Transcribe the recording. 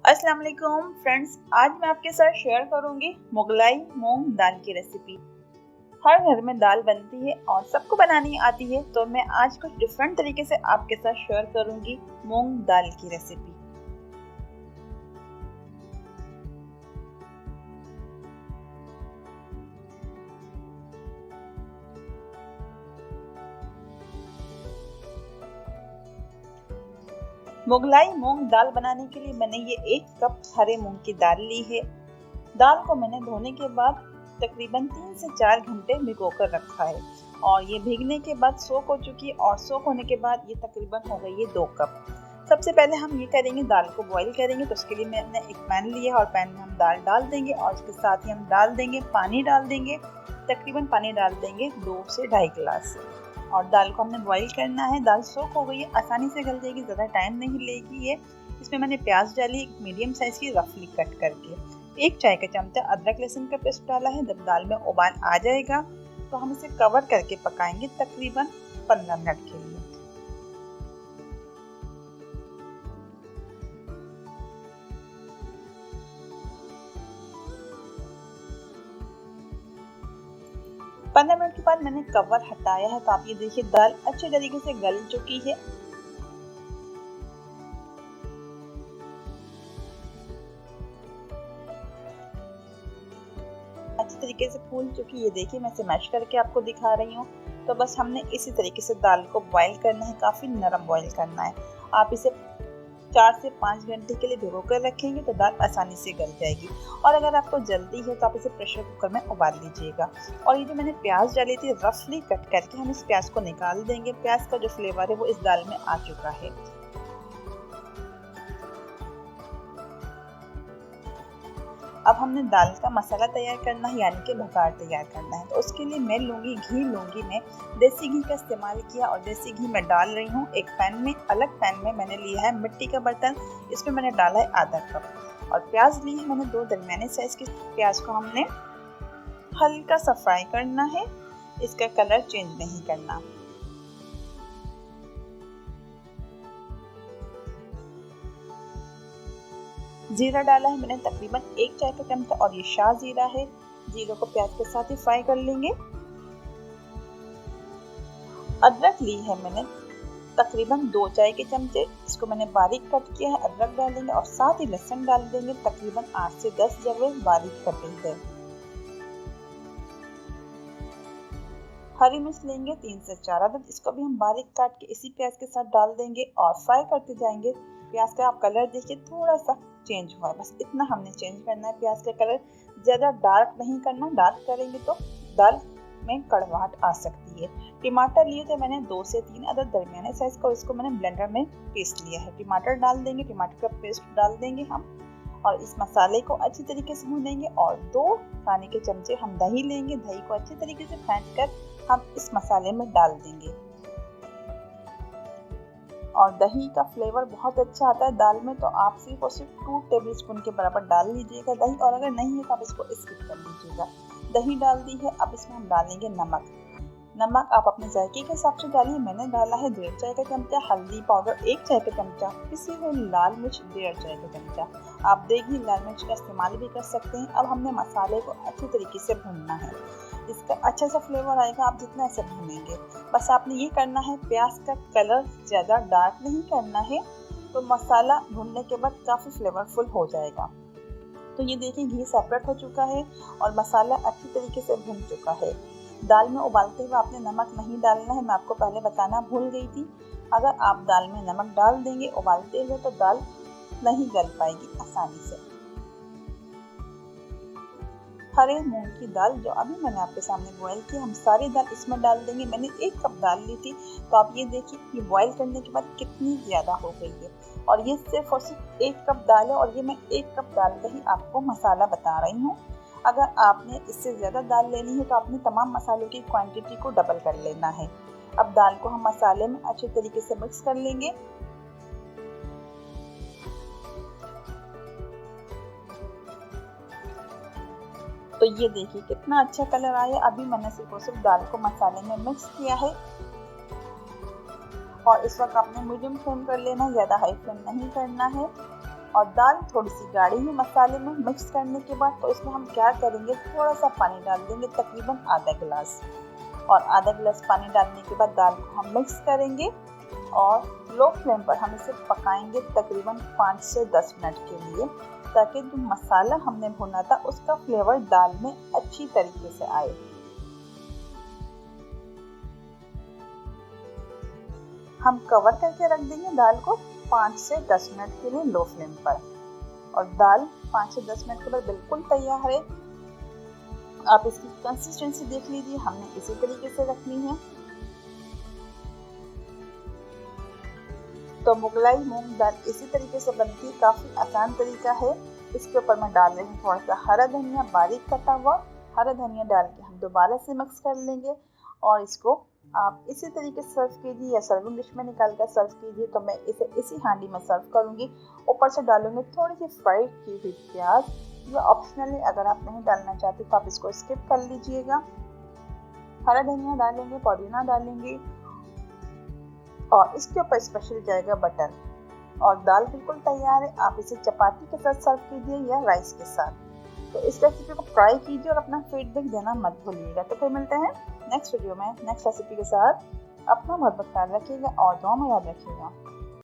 अस्सलाम वालेकुम फ्रेंड्स, आज मैं आपके साथ शेयर करूंगी मुगलाई मूंग दाल की रेसिपी। हर घर में दाल बनती है और सबको बनानी आती है, तो मैं आज कुछ डिफरेंट तरीके से आपके साथ शेयर करूंगी मूंग दाल की रेसिपी। मुगलाई मूंग दाल बनाने के लिए मैंने ये 1 कप हरे मूंग की दाल ली है। दाल को मैंने धोने के बाद तकरीबन 3 से 4 घंटे भिगो कर रखा है और ये भीगने के बाद सोख हो चुकी है और सोख होने के बाद ये तकरीबन हो गई है 2 कप। सबसे पहले हम ये करेंगे, दाल को बॉईल करेंगे, तो उसके लिए मैंने एक पैन लिया है और पैन में हम दाल डाल देंगे और उसके साथ ही हम डाल देंगे पानी, डाल देंगे तकरीबन पानी डाल देंगे 2 से 2.5 गिलास और दाल को हमने बॉईल करना है। दाल सोख हो गई है, आसानी से गल जाएगी, ज़्यादा टाइम नहीं लेगी ये। इसमें मैंने प्याज डाली एक मीडियम साइज़ की रफली कट करके, 1 चाय का चमचा अदरक लहसुन का पेस्ट डाला है। जब दाल में उबाल आ जाएगा तो हम इसे कवर करके पकाएंगे तकरीबन 15 मिनट के लिए। पंद्रह मिनट के बाद मैंने कवर हटाया है, तो आप ये देखिए दाल अच्छे तरीके से गल चुकी है। अच्छी तरीके से फूल चुकी है, ये देखिए मैं इसे मैश करके आपको दिखा रही हूँ। तो बस हमने इसी तरीके से दाल को बॉईल करना है, काफ़ी नरम बॉईल करना है। आप इसे 4 से 5 घंटे के लिए भिगो कर रखेंगे तो दाल आसानी से गल जाएगी। और अगर आपको जल्दी है तो आप इसे प्रेशर कुकर में उबाल लीजिएगा। और ये जो मैंने प्याज डाली थी रफली कट करके, हम इस प्याज को निकाल देंगे। प्याज का जो फ्लेवर है वो इस दाल में आ चुका है। अब हमने दाल का मसाला तैयार करना है, यानी कि बघार तैयार करना है। तो उसके लिए मैं लूँगी मैं देसी घी का इस्तेमाल किया और देसी घी मैं डाल रही हूँ एक पैन में। अलग पैन में मैंने लिया है मिट्टी का बर्तन, इसमें मैंने डाला है आधा कप। और प्याज ली है मैंने 2 दरमियाने साइज़ की। प्याज को हमने हल्का सा फ्राई करना है, इसका कलर चेंज नहीं करना। जीरा डाला है मैंने तकरीबन 1 चाय का चमचा और ये शाह जीरा है। जीरे को प्याज के साथ ही फ्राई कर लेंगे। अदरक ली है मैंने तकरीबन 2 चाय के चमचे, इसको मैंने बारीक कट किया है। अदरक डालेंगे और साथ ही लहसुन डाल देंगे, तकरीबन 8 से 10 जवे बारीक कटे हैं। हरी मिर्च लेंगे 3 से 4 अदद, इसको भी हम बारीक काट के इसी प्याज के साथ डाल देंगे और फ्राई करते जाएंगे। प्याज का आप कलर देखिए थोड़ा सा चेंज हुआ है, बस इतना हमने चेंज करना है। प्याज का कलर ज़्यादा डार्क नहीं करना, डार्क करेंगे तो दाल में कड़वाहट आ सकती है। टमाटर लिए थे मैंने 2 से 3 अदद दरमियाने साइज का, इसको मैंने ब्लेंडर में पीस लिया है। टमाटर डाल देंगे, टमाटर का पेस्ट डाल देंगे हम और इस मसाले को अच्छी तरीके से भूनेंगे। और 2 खाने के चमचे हम दही लेंगे, दही को अच्छी तरीके से फेंट कर हम इस मसाले में डाल देंगे। और दही का फ्लेवर बहुत अच्छा आता है दाल में, तो आप सिर्फ और सिर्फ 2 टेबल स्पून के बराबर डाल लीजिएगा दही, और अगर नहीं है तो आप इसको स्किप कर लीजिएगा। दही डाल दी है, अब इसमें हम डालेंगे नमक। नमक आप अपने जायके के हिसाब से डालिए, मैंने डाला है 1.5 चाय का चमचा। हल्दी पाउडर 1 चाय का चमचा। पिसी हुई लाल मिर्च 1.5 चाय का चमचा। आप देगी लाल मिर्च का इस्तेमाल भी कर सकते हैं। अब हमने मसाले को अच्छी तरीके से भूनना है, इसका अच्छा सा फ्लेवर आएगा आप जितना ऐसे भूनेंगे। बस आपने ये करना है, प्याज का कलर ज़्यादा डार्क नहीं करना है, तो मसाला भूनने के बाद काफ़ी फ्लेवरफुल हो जाएगा। तो ये देखिए घी सेपरेट हो चुका है और मसाला अच्छी तरीके से भून चुका है। दाल में उबालते हुए आपने नमक नहीं डालना है, मैं आपको पहले बताना भूल गई थी। अगर आप दाल में नमक डाल देंगे उबालते हुए तो दाल नहीं गल पाएगी आसानी से। हरे मूंग की दाल जो अभी मैंने आपके सामने बॉयल की, हम सारी दाल इसमें डाल देंगे। मैंने 1 कप दाल ली थी, तो आप ये देखिए ये बॉयल करने के बाद कितनी ज़्यादा हो गई है। और ये सिर्फ और सिर्फ 1 कप दाल है और ये मैं 1 कप दाल का ही आपको मसाला बता रही हूँ। अगर आपने इससे ज़्यादा दाल लेनी है तो आपने तमाम मसालों की क्वांटिटी को डबल कर लेना है। अब दाल को हम मसाले में अच्छे तरीके से मिक्स कर लेंगे। तो ये देखिए कितना अच्छा कलर आया। अभी मैंने सिर्फ और सिर्फ दाल को मसाले में मिक्स किया है और इस वक्त आपने मीडियम फ्लेम कर लेना है, ज़्यादा हाई फ्लेम नहीं करना है। और दाल थोड़ी सी गाढ़ी है मसाले में मिक्स करने के बाद, तो इसमें हम क्या करेंगे, थोड़ा सा पानी डाल देंगे, तकरीबन आधा गिलास। और आधा गिलास पानी डालने के बाद दाल को हम मिक्स करेंगे और लो फ्लेम पर हम इसे पकाएंगे तकरीबन 5 से 10 मिनट के लिए, ताकि जो मसाला हमने भुना था उसका फ्लेवर दाल में अच्छी तरीके से आए। हम कवर करके रख देंगे दाल को 5 से 10 मिनट के लिए लो फ्लेम पर। और दाल 5 से 10 मिनट के बाद बिल्कुल तैयार है। आप इसकी कंसिस्टेंसी देख लीजिए, हमने इसी तरीके से रखनी है। तो मुगलाई मूंग दाल इसी तरीके से बनती है, काफ़ी आसान तरीका है। इसके ऊपर मैं डाल रही हूँ थोड़ा सा हरा धनिया, बारीक कटा हुआ हरा धनिया डाल के हम दोबारा से मिक्स कर लेंगे। और इसको आप इसी तरीके से सर्व कीजिए या सर्विंग डिश में निकाल कर सर्व कीजिए। तो मैं इसे इसी हांडी में सर्व करूँगी। ऊपर से डालूंगी थोड़ी सी फ्राई की हुई प्याज, या ऑप्शनली अगर आप नहीं डालना चाहते तो आप इसको स्किप कर लीजिएगा। हरा धनिया डालेंगे, पुदीना डालेंगे और इसके ऊपर स्पेशल जाएगा बटर। और दाल बिल्कुल तैयार है। आप इसे चपाती के साथ सर्व कीजिए या राइस के साथ। तो इस रेसिपी को ट्राई कीजिए और अपना फीडबैक देना मत भूलिएगा। तो फिर मिलते हैं नेक्स्ट वीडियो में नेक्स्ट रेसिपी के साथ। अपना बहुत ख्याल रखिएगा और दुआ में याद रखिएगा।